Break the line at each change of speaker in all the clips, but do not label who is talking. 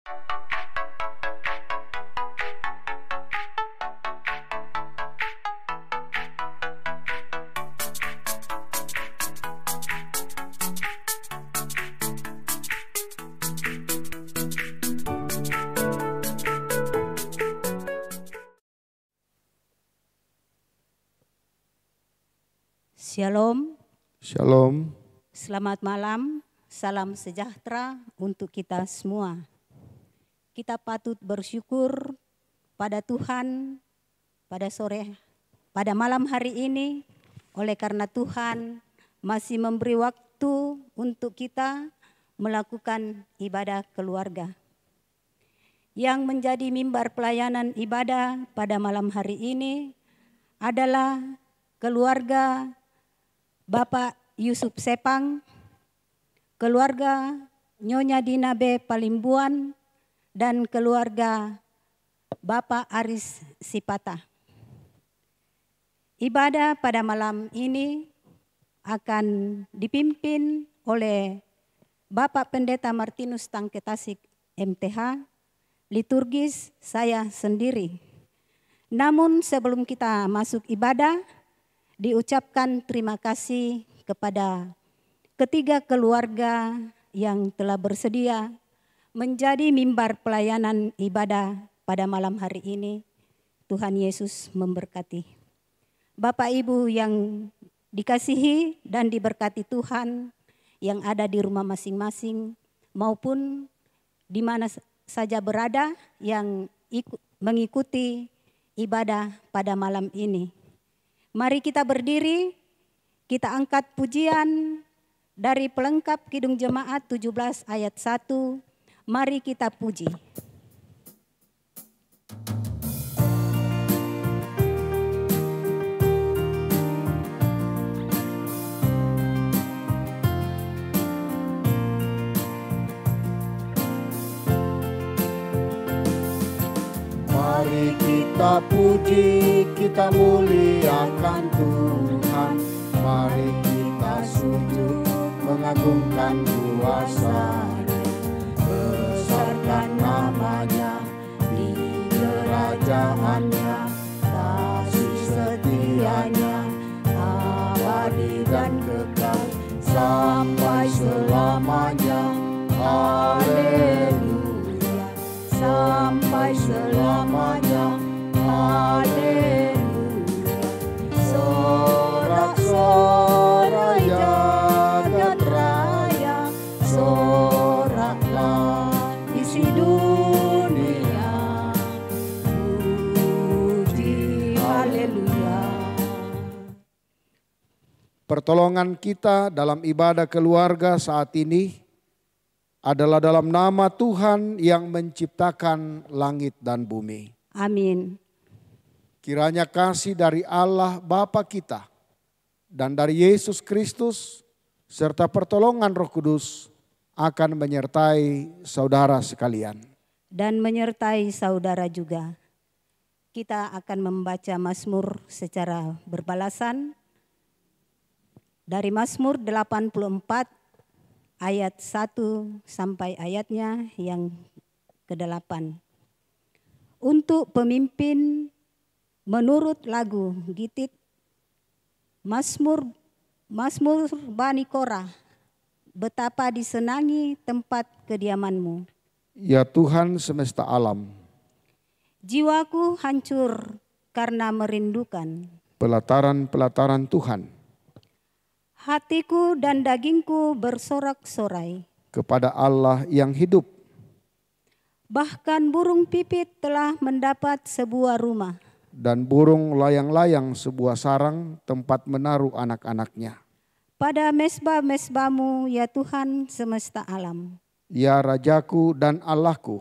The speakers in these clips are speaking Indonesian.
Shalom.
Shalom.
Selamat malam, salam sejahtera untuk kita semua. Kita patut bersyukur pada Tuhan pada malam hari ini, oleh karena Tuhan masih memberi waktu untuk kita melakukan ibadah keluarga. Yang menjadi mimbar pelayanan ibadah pada malam hari ini adalah keluarga Bapak Yusuf Sepang, keluarga Nyonya Dina B. Palimbuan, dan keluarga Bapak Aris Sipata. Ibadah pada malam ini akan dipimpin oleh Bapak Pendeta Martinus Tangketasik MTH, liturgis saya sendiri. Namun sebelum kita masuk ibadah, diucapkan terima kasih kepada ketiga keluarga yang telah bersedia menjadi mimbar pelayanan ibadah pada malam hari ini. Tuhan Yesus memberkati. Bapak Ibu yang dikasihi dan diberkati Tuhan yang ada di rumah masing-masing maupun di mana saja berada yang mengikuti ibadah pada malam ini. Mari kita berdiri, kita angkat pujian dari pelengkap Kidung Jemaat 17 ayat 1. Mari kita puji.
Mari kita puji, kita muliakan Tuhan. Mari kita sujud mengagungkan kuasa-Nya. Besarkan nama-Nya di kerajaan-Nya. Kasih setia-Nya abadi dan kekal sampai selamanya. Haleluya, sampai selamanya. Haleluya. Sorak-sorak jagat raya, soraklah isi dunia. Puji haleluya. Pertolongan kita dalam ibadah keluarga saat ini adalah dalam nama Tuhan yang menciptakan langit dan bumi.
Amin.
Kiranya kasih dari Allah Bapa kita dan dari Yesus Kristus serta pertolongan Roh Kudus akan menyertai saudara sekalian.
Dan menyertai saudara juga. Kita akan membaca Mazmur secara berbalasan. Dari Mazmur 84 ayat 1 sampai ayatnya yang ke-8. Untuk pemimpin menurut lagu Gitit, Mazmur Bani Korah, betapa disenangi tempat kediaman-Mu.
Ya Tuhan semesta alam.
Jiwaku hancur karena merindukan
Pelataran-pelataran Tuhan.
Hatiku dan dagingku bersorak-sorai
Kepada Allah yang hidup.
Bahkan burung pipit telah mendapat sebuah rumah.
Dan burung layang-layang sebuah sarang tempat menaruh anak-anaknya.
Pada mesbah-mesbah-Mu ya Tuhan semesta alam.
Ya Rajaku dan Allahku.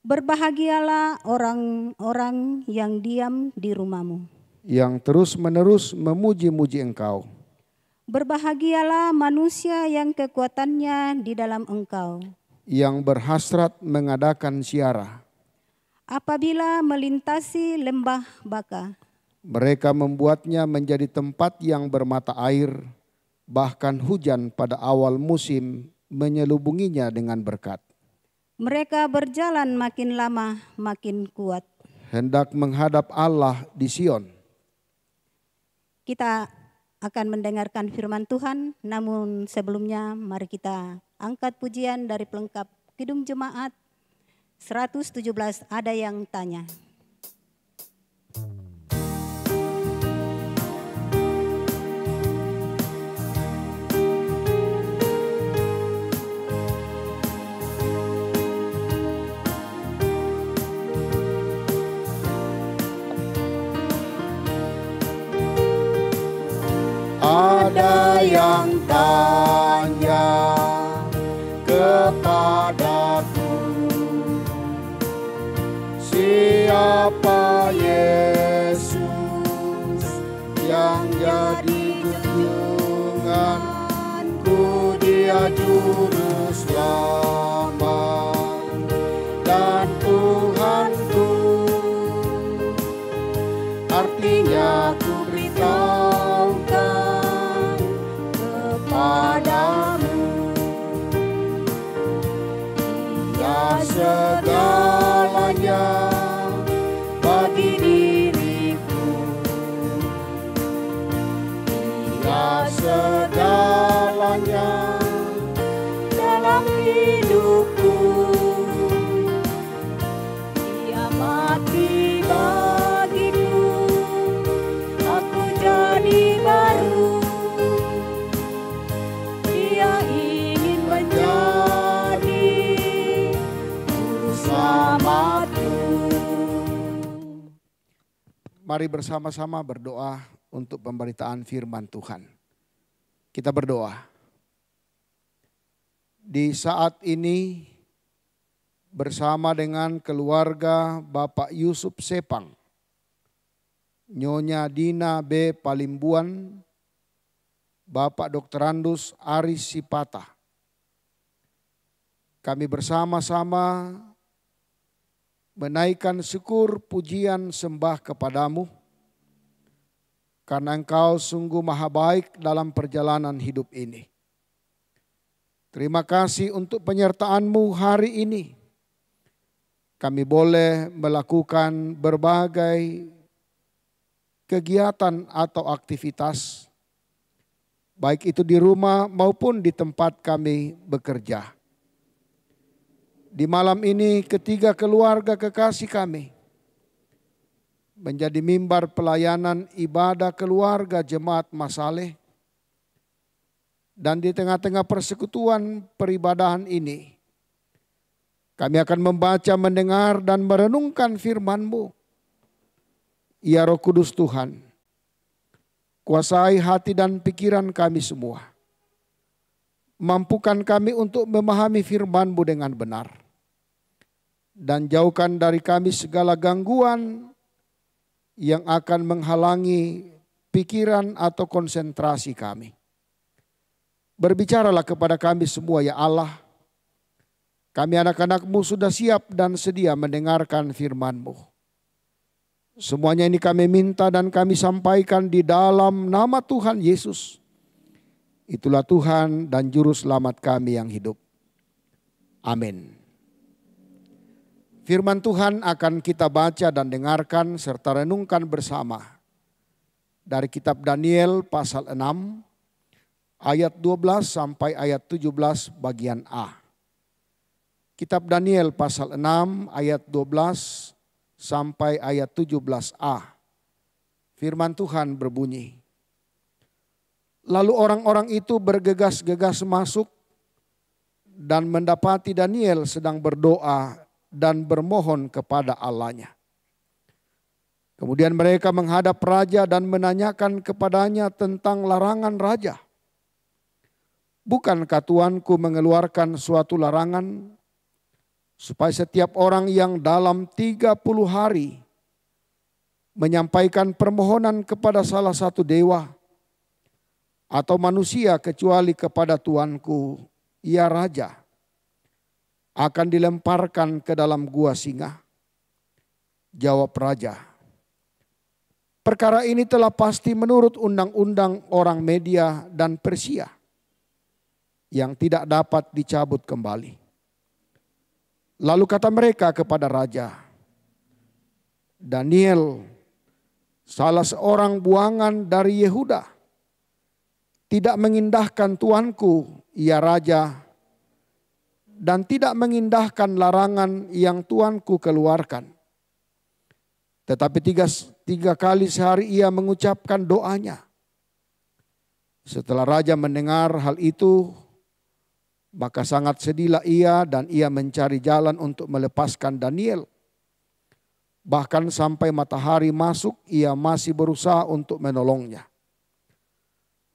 Berbahagialah orang-orang yang diam di rumah-Mu.
Yang terus-menerus memuji-muji Engkau.
Berbahagialah manusia yang kekuatannya di dalam Engkau.
Yang berhasrat mengadakan ziarah.
Apabila melintasi lembah Baka.
Mereka membuatnya menjadi tempat yang bermata air, bahkan hujan pada awal musim menyelubunginya dengan berkat.
Mereka berjalan makin lama makin kuat.
hendak menghadap Allah di Sion.
Kita akan mendengarkan firman Tuhan, namun sebelumnya mari kita angkat pujian dari pelengkap Kidung Jemaat 117, ada yang tanya.
Ada yang tanya kepadaku, siapa Yesus yang jadi junjunganku? Dia juru selamat dan Tuhanku, artinya ku beritahukan kepadamu, Dia segalanya bagi diriku, Dia segalanya dalam hidupku, Dia mati bagiku, aku jadi baru. Dia ingin menjadi juru selamatku. Mari bersama-sama berdoa untuk pemberitaan firman Tuhan. Kita berdoa. Di saat ini bersama dengan keluarga Bapak Yusuf Sepang, Nyonya Dina B. Palimbuan, Bapak Dr. Andus Aris Sipata, kami bersama-sama menaikkan syukur pujian sembah kepadamu, karena Engkau sungguh maha baik dalam perjalanan hidup ini. Terima kasih untuk penyertaan-Mu hari ini. Kami boleh melakukan berbagai kegiatan atau aktivitas, baik itu di rumah maupun di tempat kami bekerja. Di malam ini ketiga keluarga kekasih kami menjadi mimbar pelayanan ibadah keluarga Jemaat Masaleh. Dan di tengah-tengah persekutuan peribadahan ini, kami akan membaca, mendengar, dan merenungkan firman-Mu. Ya Roh Kudus Tuhan, kuasai hati dan pikiran kami semua. Mampukan kami untuk memahami firman-Mu dengan benar. Dan jauhkan dari kami segala gangguan yang akan menghalangi pikiran atau konsentrasi kami. Berbicaralah kepada kami semua ya Allah. Kami anak-anak-Mu sudah siap dan sedia mendengarkan firman-Mu. Semuanya ini kami minta dan kami sampaikan di dalam nama Tuhan Yesus. Itulah Tuhan dan Juru Selamat kami yang hidup. Amin. Firman Tuhan akan kita baca dan dengarkan serta renungkan bersama dari kitab Daniel pasal 6 ayat 12 sampai ayat 17 bagian A. Kitab Daniel pasal 6 ayat 12 sampai ayat 17a. Firman Tuhan berbunyi, lalu orang-orang itu bergegas-gegas masuk dan mendapati Daniel sedang berdoa dan bermohon kepada Allahnya. Kemudian mereka menghadap raja dan menanyakan kepadanya tentang larangan raja. Bukankah Tuanku mengeluarkan suatu larangan supaya setiap orang yang dalam 30 hari menyampaikan permohonan kepada salah satu dewa atau manusia kecuali kepada Tuanku, ya Raja, akan dilemparkan ke dalam gua singa? Jawab Raja, perkara ini telah pasti menurut undang-undang orang Media dan Persia yang tidak dapat dicabut kembali. Lalu kata mereka kepada raja, Daniel, salah seorang buangan dari Yehuda, tidak mengindahkan tuanku, ya raja, dan tidak mengindahkan larangan yang tuanku keluarkan. Tetapi tiga kali sehari ia mengucapkan doanya. Setelah raja mendengar hal itu, maka sangat sedihlah ia dan ia mencari jalan untuk melepaskan Daniel. Bahkan sampai matahari masuk, ia masih berusaha untuk menolongnya.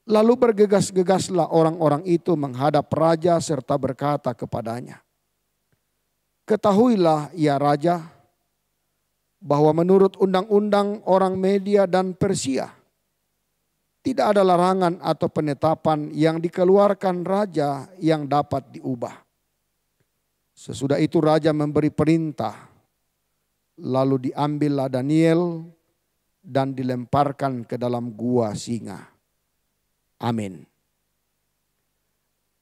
Lalu bergegas-gegaslah orang-orang itu menghadap raja serta berkata kepadanya, Ketahuilah ya raja, bahwa menurut undang-undang orang Media dan Persia, tidak ada larangan atau penetapan yang dikeluarkan raja yang dapat diubah. Sesudah itu raja memberi perintah, lalu diambillah Daniel dan dilemparkan ke dalam gua singa. Amin.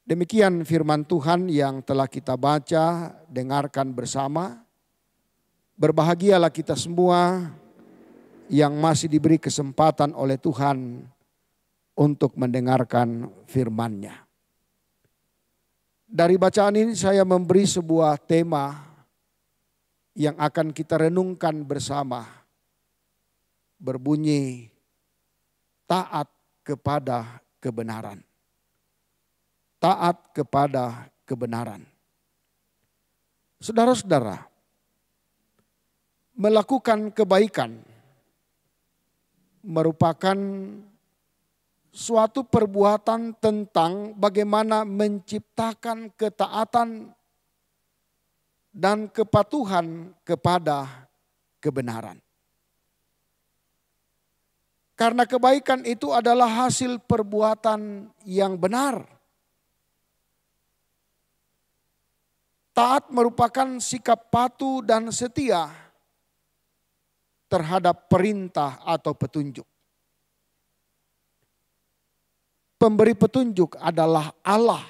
Demikian firman Tuhan yang telah kita baca, dengarkan bersama. Berbahagialah kita semua yang masih diberi kesempatan oleh Tuhan untuk mendengarkan firman-Nya. Dari bacaan ini saya memberi sebuah tema yang akan kita renungkan bersama. Berbunyi, taat kepada kebenaran. Taat kepada kebenaran. Saudara-saudara, melakukan kebaikan merupakan suatu perbuatan tentang bagaimana menciptakan ketaatan dan kepatuhan kepada kebenaran. Karena kebaikan itu adalah hasil perbuatan yang benar. Taat merupakan sikap patuh dan setia terhadap perintah atau petunjuk. Pemberi petunjuk adalah Allah,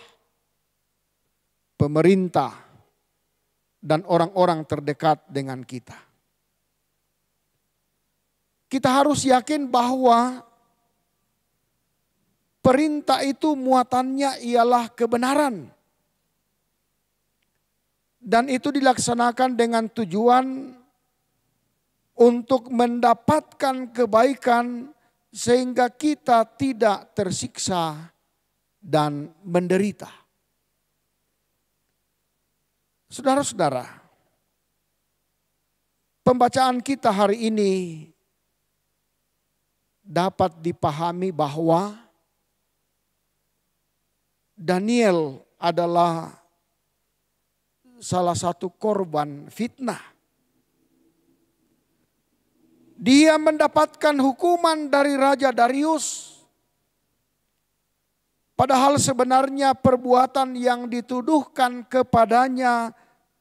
pemerintah, dan orang-orang terdekat dengan kita. Kita harus yakin bahwa perintah itu muatannya ialah kebenaran. Dan itu dilaksanakan dengan tujuan untuk mendapatkan kebaikan sehingga kita tidak tersiksa dan menderita. Saudara-saudara, pembacaan kita hari ini dapat dipahami bahwa Daniel adalah salah satu korban fitnah. Dia mendapatkan hukuman dari Raja Darius. Padahal sebenarnya perbuatan yang dituduhkan kepadanya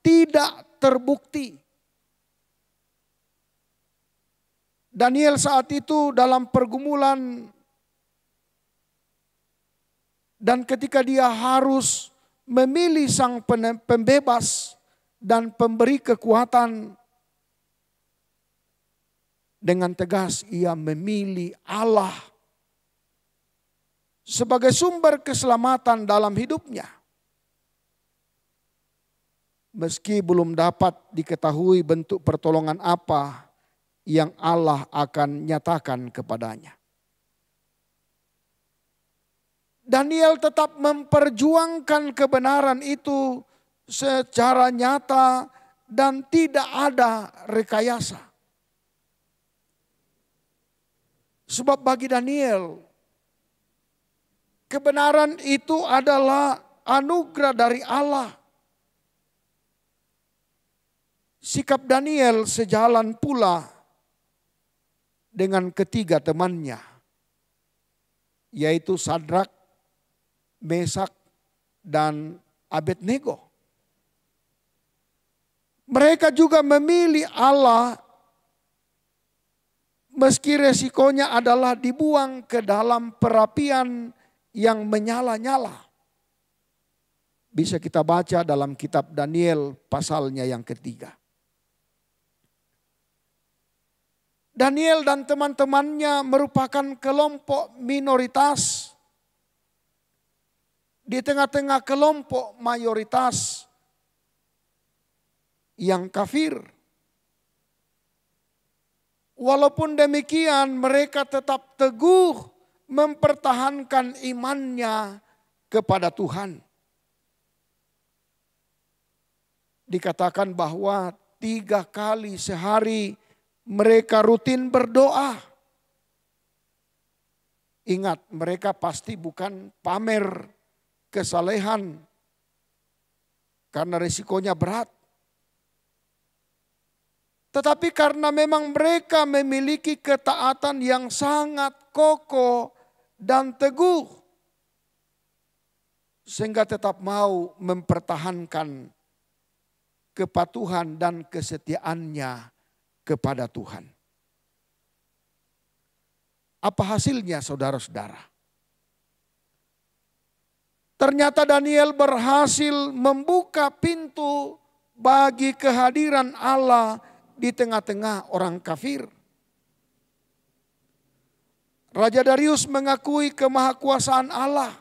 tidak terbukti. Daniel saat itu dalam pergumulan dan ketika dia harus memilih sang pembebas dan pemberi kekuatan, dengan tegas ia memilih Allah sebagai sumber keselamatan dalam hidupnya. Meski belum dapat diketahui bentuk pertolongan apa yang Allah akan nyatakan kepadanya. Daniel tetap memperjuangkan kebenaran itu secara nyata dan tidak ada rekayasa. Sebab bagi Daniel, kebenaran itu adalah anugerah dari Allah. Sikap Daniel sejalan pula dengan ketiga temannya, yaitu Sadrak, Mesak, dan Abednego. Mereka juga memilih Allah meski resikonya adalah dibuang ke dalam perapian yang menyala-nyala. bisa kita baca dalam kitab Daniel pasalnya yang ketiga. Daniel dan teman-temannya merupakan kelompok minoritas di tengah-tengah kelompok mayoritas yang kafir. Walaupun demikian mereka tetap teguh mempertahankan imannya kepada Tuhan. Dikatakan bahwa 3 kali sehari mereka rutin berdoa. Ingat, mereka pasti bukan pamer kesalehan karena risikonya berat. Tetapi karena memang mereka memiliki ketaatan yang sangat kokoh dan teguh, sehingga tetap mau mempertahankan kepatuhan dan kesetiaannya kepada Tuhan. Apa hasilnya, saudara-saudara? Ternyata Daniel berhasil membuka pintu bagi kehadiran Allah di tengah-tengah orang kafir. Raja Darius mengakui kemahakuasaan Allah.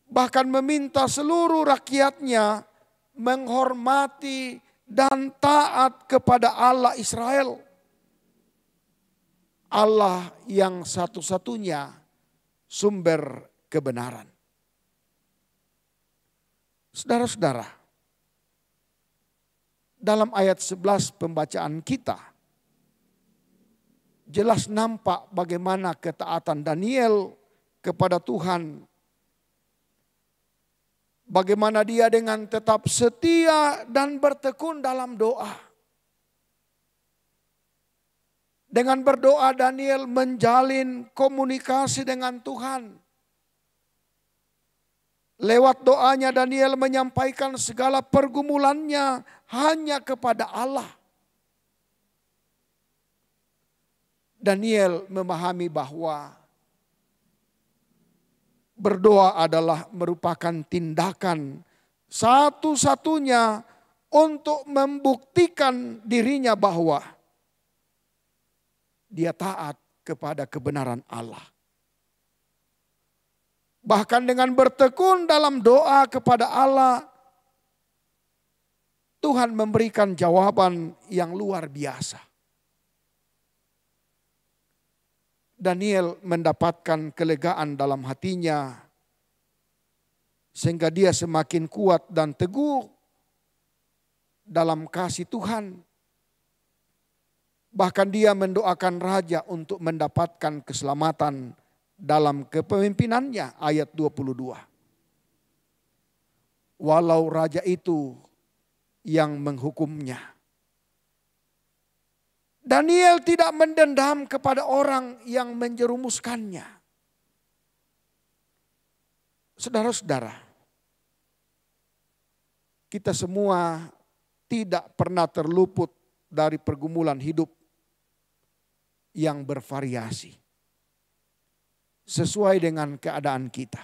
Bahkan meminta seluruh rakyatnya menghormati dan taat kepada Allah Israel. Allah yang satu-satunya sumber kebenaran. Saudara-saudara, dalam ayat 11 pembacaan kita, jelas nampak bagaimana ketaatan Daniel kepada Tuhan. Bagaimana dia dengan tetap setia dan bertekun dalam doa. Dengan berdoa Daniel menjalin komunikasi dengan Tuhan. Lewat doanya Daniel menyampaikan segala pergumulannya hanya kepada Allah. Daniel memahami bahwa berdoa adalah merupakan tindakan satu-satunya untuk membuktikan dirinya bahwa dia taat kepada kebenaran Allah. Bahkan dengan bertekun dalam doa kepada Allah, Tuhan memberikan jawaban yang luar biasa. Daniel mendapatkan kelegaan dalam hatinya, sehingga dia semakin kuat dan teguh dalam kasih Tuhan. Bahkan dia mendoakan raja untuk mendapatkan keselamatan dalam kepemimpinannya, ayat 22. Walau raja itu yang menghukumnya. Daniel tidak mendendam kepada orang yang menjerumuskannya. Saudara-saudara, kita semua tidak pernah terluput dari pergumulan hidup yang bervariasi sesuai dengan keadaan kita.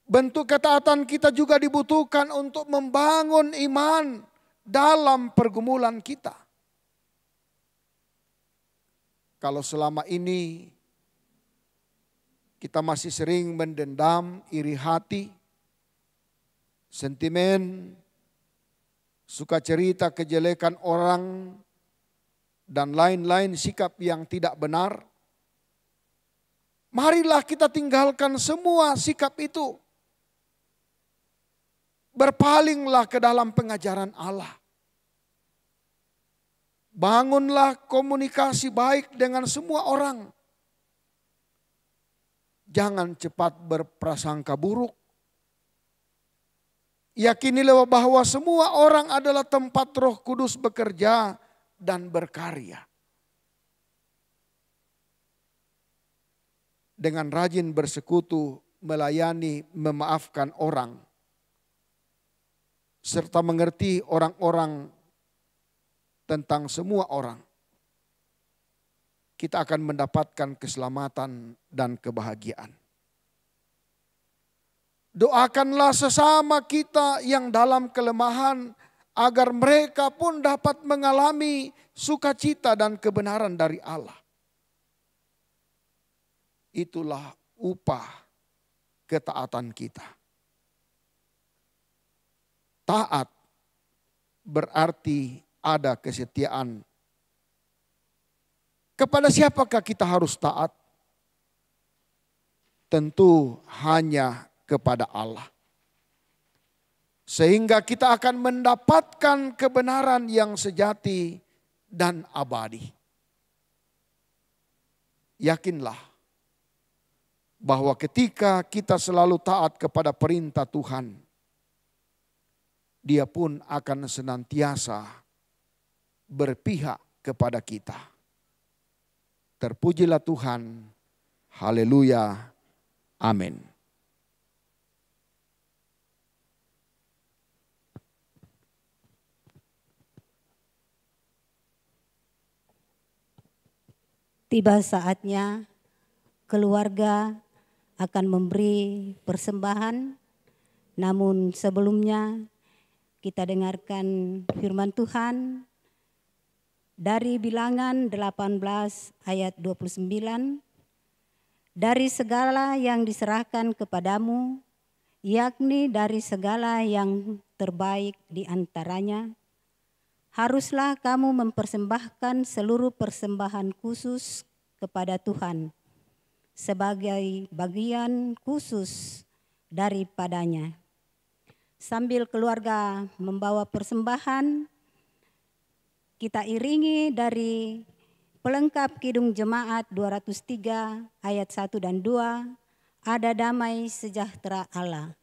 Bentuk ketaatan kita juga dibutuhkan untuk membangun iman dalam pergumulan kita. Kalau selama ini kita masih sering mendendam, iri hati, sentimen, suka cerita kejelekan orang, dan lain-lain sikap yang tidak benar, marilah kita tinggalkan semua sikap itu. Berpalinglah ke dalam pengajaran Allah. Bangunlah komunikasi baik dengan semua orang. Jangan cepat berprasangka buruk. Yakinilah bahwa semua orang adalah tempat Roh Kudus bekerja dan berkarya. Dengan rajin bersekutu, melayani, memaafkan orang, serta mengerti orang-orang tentang semua orang, kita akan mendapatkan keselamatan dan kebahagiaan. Doakanlah sesama kita yang dalam kelemahan, agar mereka pun dapat mengalami sukacita dan kebenaran dari Allah. Itulah upah ketaatan kita. Taat berarti ada kesetiaan. Kepada siapakah kita harus taat? Tentu hanya kepada Allah. Sehingga kita akan mendapatkan kebenaran yang sejati dan abadi. Yakinlah bahwa ketika kita selalu taat kepada perintah Tuhan, Dia pun akan senantiasa berpihak kepada kita. Terpujilah Tuhan. Haleluya. Amin.
Tiba saatnya keluarga akan memberi persembahan, namun sebelumnya kita dengarkan firman Tuhan dari Bilangan 18 ayat 29. Dari segala yang diserahkan kepadamu, yakni dari segala yang terbaik di antaranya, haruslah kamu mempersembahkan seluruh persembahan khusus kepada Tuhan sebagai bagian khusus daripadanya. Sambil keluarga membawa persembahan, kita iringi dari pelengkap Kidung Jemaat 203 ayat 1 dan 2, ada damai sejahtera Allah.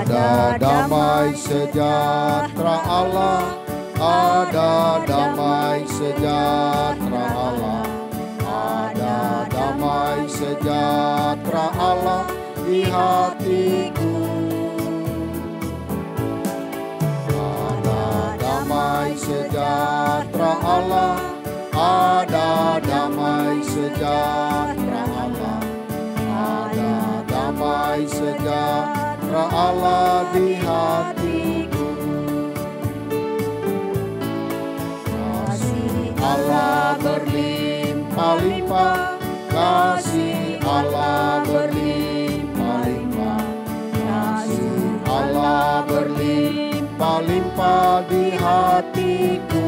Ada damai sejahtera Allah, ada damai sejahtera Allah, ada damai sejahtera Allah di hatiku. Ada damai sejahtera Allah, ada damai sejahtera Allah, ada damai sejahtera Allah di hatiku. Kasih Allah berlimpah-limpah, kasih Allah berlimpah-limpah, kasih Allah berlimpah-limpah di hatiku.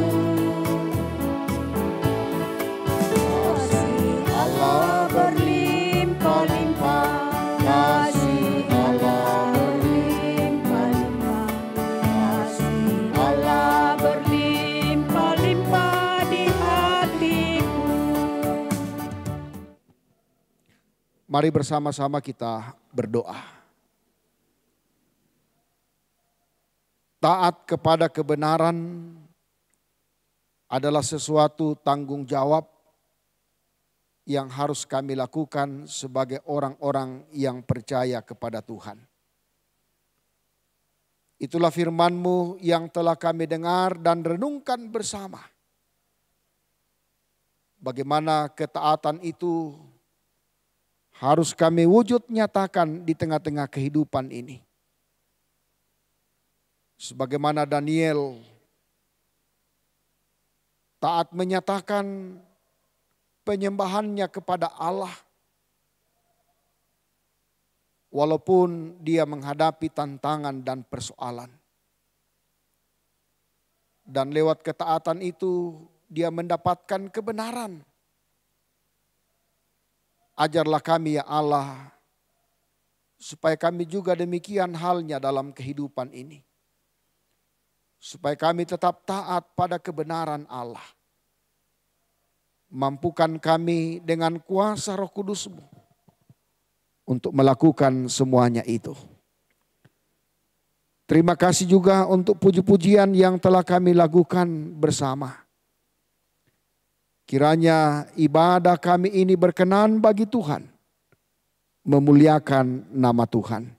Kasih Allah berlimpah-limpah, kasih Allah berlimpah-limpah, kasih Allah berlimpah-limpah di hatiku. Mari bersama-sama kita berdoa. Taat kepada kebenaran adalah sesuatu tanggung jawab yang harus kami lakukan sebagai orang-orang yang percaya kepada Tuhan. Itulah firman-Mu yang telah kami dengar dan renungkan bersama. Bagaimana ketaatan itu harus kami wujud nyatakan di tengah-tengah kehidupan ini. Sebagaimana Daniel taat menyatakan penyembahannya kepada Allah, walaupun dia menghadapi tantangan dan persoalan. Dan lewat ketaatan itu dia mendapatkan kebenaran. Ajarlah kami ya Allah, supaya kami juga demikian halnya dalam kehidupan ini. Supaya kami tetap taat pada kebenaran Allah. Mampukan kami dengan kuasa Roh Kudus-Mu untuk melakukan semuanya itu. Terima kasih juga untuk puji-pujian yang telah kami lakukan bersama. Kiranya ibadah kami ini berkenan bagi Tuhan, memuliakan nama Tuhan.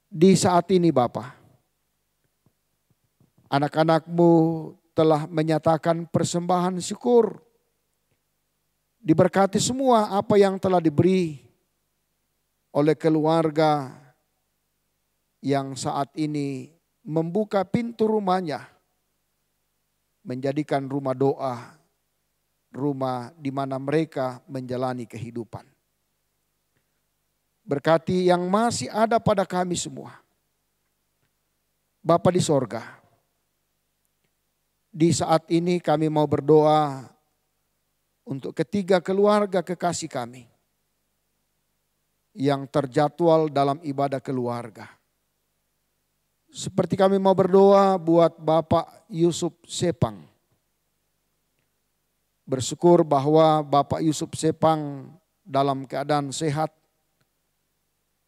Di saat ini Bapa, anak-anak-Mu telah menyatakan persembahan syukur. Diberkati semua apa yang telah diberi oleh keluarga yang saat ini membuka pintu rumahnya, menjadikan rumah doa, rumah di mana mereka menjalani kehidupan. Berkati yang masih ada pada kami semua. Bapa di sorga, di saat ini kami mau berdoa untuk ketiga keluarga kekasih kami yang terjadwal dalam ibadah keluarga. Seperti kami mau berdoa buat Bapak Yusuf Sepang. Bersyukur bahwa Bapak Yusuf Sepang dalam keadaan sehat.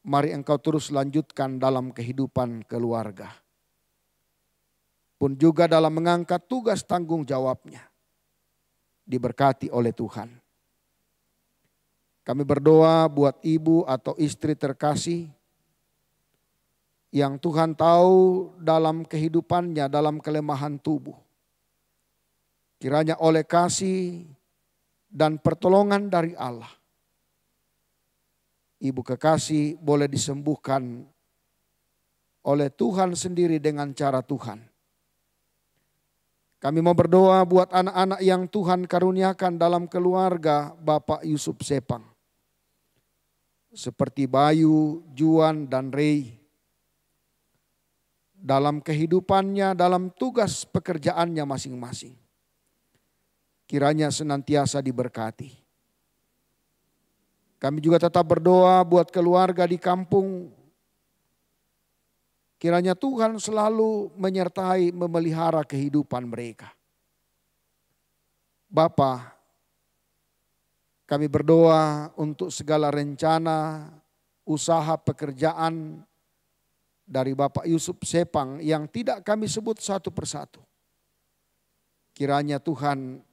Mari Engkau terus lanjutkan dalam kehidupan keluarga. Pun juga dalam mengangkat tugas tanggung jawabnya. Diberkati oleh Tuhan. Kami berdoa buat ibu atau istri terkasih yang Tuhan tahu dalam kehidupannya, dalam kelemahan tubuh. Kiranya oleh kasih dan pertolongan dari Allah, ibu kekasih boleh disembuhkan oleh Tuhan sendiri dengan cara Tuhan. Kami mau berdoa buat anak-anak yang Tuhan karuniakan dalam keluarga Bapak Yusuf Sepang. Seperti Bayu, Juan, dan Rey. Dalam kehidupannya, dalam tugas pekerjaannya masing-masing. Kiranya senantiasa diberkati. Kami juga tetap berdoa buat keluarga di kampung. Kiranya Tuhan selalu menyertai, memelihara kehidupan mereka. Bapa, kami berdoa untuk segala rencana, usaha, pekerjaan dari Bapak Yusuf Sepang yang tidak kami sebut satu persatu. Kiranya Tuhan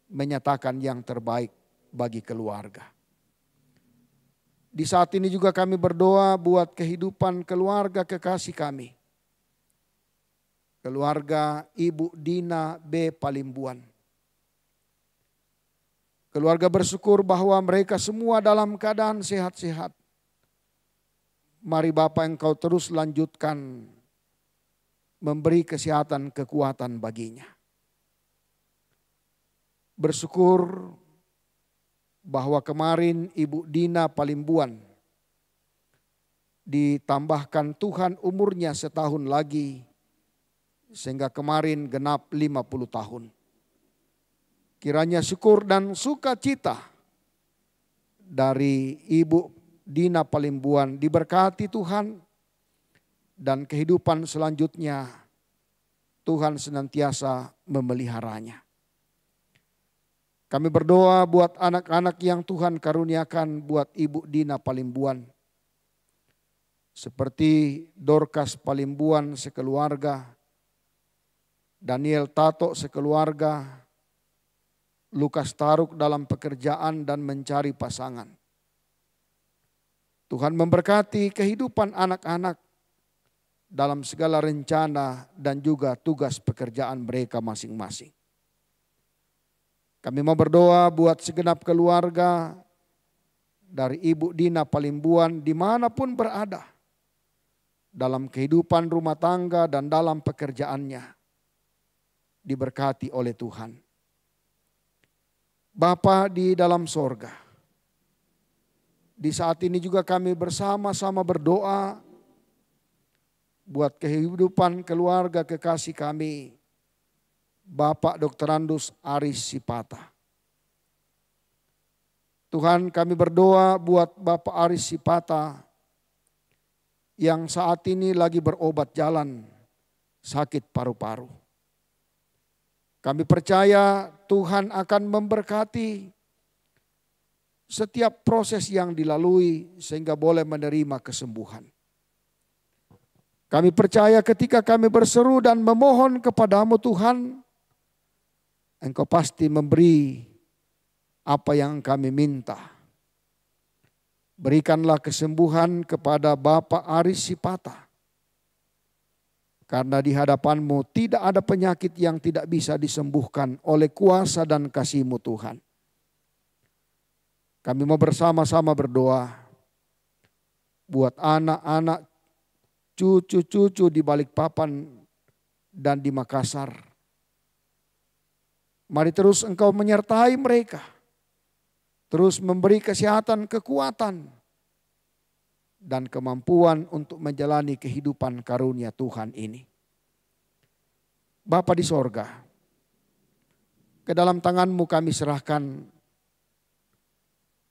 menyatakan yang terbaik bagi keluarga. Di saat ini juga kami berdoa buat kehidupan keluarga kekasih kami. Keluarga Ibu Dina B. Palimbuan. Keluarga bersyukur bahwa mereka semua dalam keadaan sehat-sehat. Mari Bapa Engkau terus lanjutkan memberi kesehatan, kekuatan baginya. Bersyukur bahwa kemarin Ibu Dina Palimbuan ditambahkan Tuhan umurnya setahun lagi sehingga kemarin genap 50 tahun. Kiranya syukur dan sukacita dari Ibu Dina Palimbuan diberkati Tuhan dan kehidupan selanjutnya Tuhan senantiasa memeliharanya. Kami berdoa buat anak-anak yang Tuhan karuniakan buat Ibu Dina Palimbuan. Seperti Dorcas Palimbuan sekeluarga, Daniel Tato sekeluarga, Lukas Taruk dalam pekerjaan dan mencari pasangan. Tuhan memberkati kehidupan anak-anak dalam segala rencana dan juga tugas pekerjaan mereka masing-masing. Kami mau berdoa buat segenap keluarga dari Ibu Dina Palimbuan dimanapun berada. Dalam kehidupan rumah tangga dan dalam pekerjaannya. Diberkati oleh Tuhan. Bapa di dalam sorga. Di saat ini juga kami bersama-sama berdoa buat kehidupan keluarga kekasih kami. Bapak Dr. Andus Aris Sipata. Tuhan kami berdoa buat Bapak Aris Sipata yang saat ini lagi berobat jalan sakit paru-paru. Kami percaya Tuhan akan memberkati setiap proses yang dilalui sehingga boleh menerima kesembuhan. Kami percaya ketika kami berseru dan memohon kepadamu Tuhan, Engkau pasti memberi apa yang kami minta. Berikanlah kesembuhan kepada Bapak Aris Sipata. Karena di hadapan-Mu tidak ada penyakit yang tidak bisa disembuhkan oleh kuasa dan kasih-Mu Tuhan. Kami mau bersama-sama berdoa buat anak-anak, cucu-cucu di Balikpapan dan di Makassar. Mari terus Engkau menyertai mereka. Terus memberi kesehatan, kekuatan, dan kemampuan untuk menjalani kehidupan karunia Tuhan ini. Bapa di sorga, ke dalam tangan-Mu kami serahkan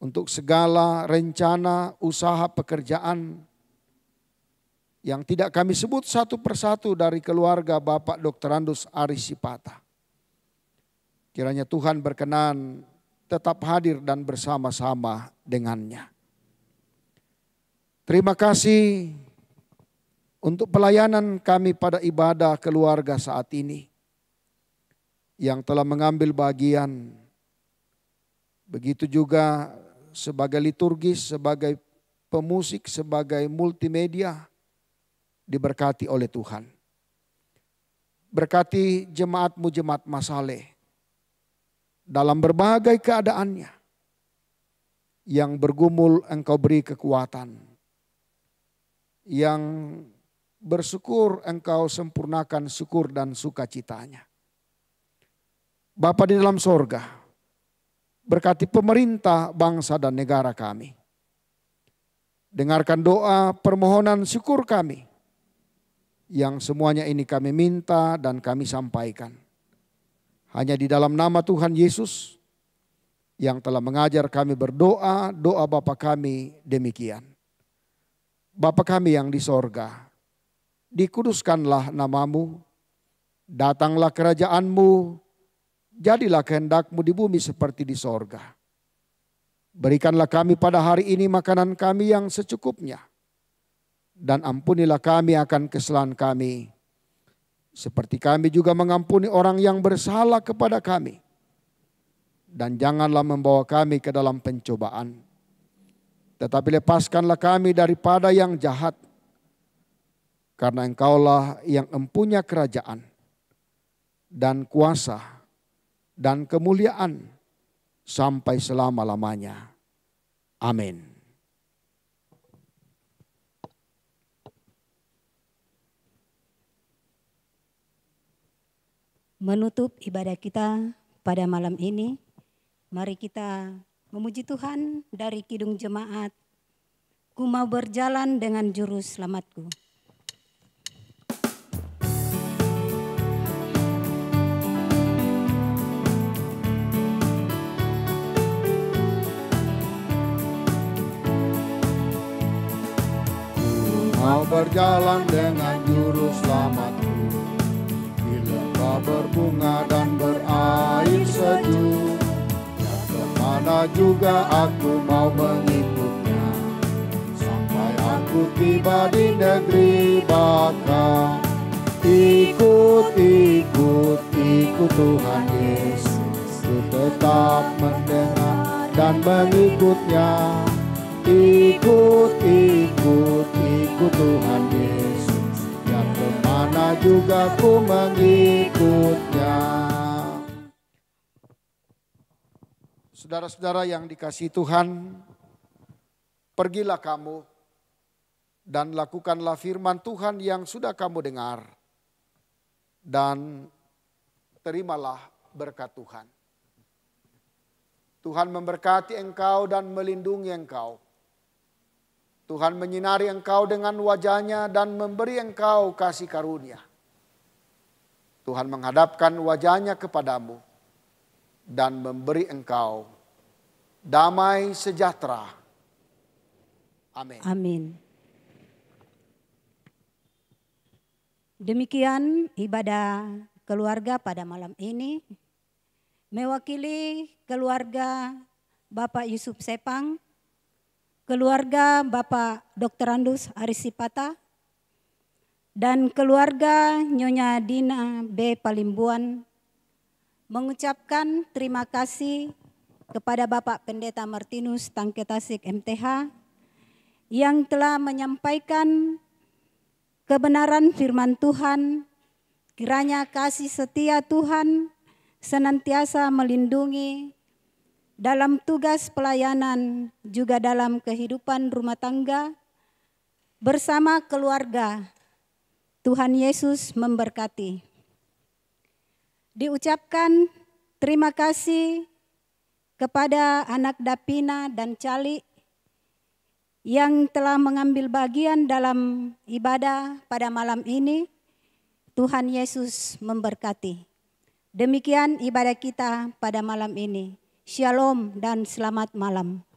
untuk segala rencana, usaha, pekerjaan yang tidak kami sebut satu persatu dari keluarga Bapak Dr. Andus Aris Sipata. Kiranya Tuhan berkenan tetap hadir dan bersama-sama dengannya. Terima kasih untuk pelayanan kami pada ibadah keluarga saat ini yang telah mengambil bagian. Begitu juga sebagai liturgis, sebagai pemusik, sebagai multimedia diberkati oleh Tuhan. Berkati jemaat-Mu, jemaat Masaleh dalam berbagai keadaannya. Yang bergumul Engkau beri kekuatan. Yang bersyukur Engkau sempurnakan syukur dan sukacitanya. Bapa di dalam sorga, berkati pemerintah, bangsa dan negara kami. Dengarkan doa permohonan syukur kami. Yang semuanya ini kami minta dan kami sampaikan. Hanya di dalam nama Tuhan Yesus yang telah mengajar kami berdoa, doa Bapa kami demikian. Bapa kami yang di sorga, dikuduskanlah nama-Mu, datanglah kerajaan-Mu, jadilah kehendak-Mu di bumi seperti di sorga. Berikanlah kami pada hari ini makanan kami yang secukupnya, dan ampunilah kami akan kesalahan kami, seperti kami juga mengampuni orang yang bersalah kepada kami. Dan janganlah membawa kami ke dalam pencobaan, tetapi lepaskanlah kami daripada yang jahat. Karena Engkaulah yang empunya kerajaan dan kuasa dan kemuliaan sampai selama-lamanya. Amin.
Menutup ibadah kita pada malam ini, mari kita memuji Tuhan dari Kidung Jemaat, Ku mau berjalan dengan juru selamatku.
Mau berjalan dengan juru selamatku, di lembah berbunga dan berair sejuk. Kemana juga aku mau mengikutnya, sampai aku tiba di negeri baka. Ikut, ikut, ikut Tuhan Yesus, ku tetap mendengar dan mengikutnya. Ikut, ikut, ikut Tuhan Yesus, yang kemana juga ku mengikutnya. Saudara-saudara yang dikasihi Tuhan, pergilah kamu dan lakukanlah firman Tuhan yang sudah kamu dengar, dan terimalah berkat Tuhan. Tuhan memberkati engkau dan melindungi engkau. Tuhan menyinari engkau dengan wajah-Nya dan memberi engkau kasih karunia. Tuhan menghadapkan wajah-Nya kepadamu dan memberi engkau damai sejahtera. Amin.
Amin. Demikian ibadah keluarga pada malam ini. Mewakili keluarga Bapak Yusuf Sepang, keluarga Bapak Dr. Andus Aris Sipata, dan keluarga Nyonya Dina B. Palimbuan, mengucapkan terima kasih kepada Bapak Pendeta Martinus Tangketasik MTH yang telah menyampaikan kebenaran firman Tuhan. Kiranya kasih setia Tuhan senantiasa melindungi dalam tugas pelayanan, juga dalam kehidupan rumah tangga bersama keluarga. Tuhan Yesus memberkati. Diucapkan terima kasih kepada anak Dapina dan Cali yang telah mengambil bagian dalam ibadah pada malam ini. Tuhan Yesus memberkati. Demikian ibadah kita pada malam ini. Shalom dan selamat malam.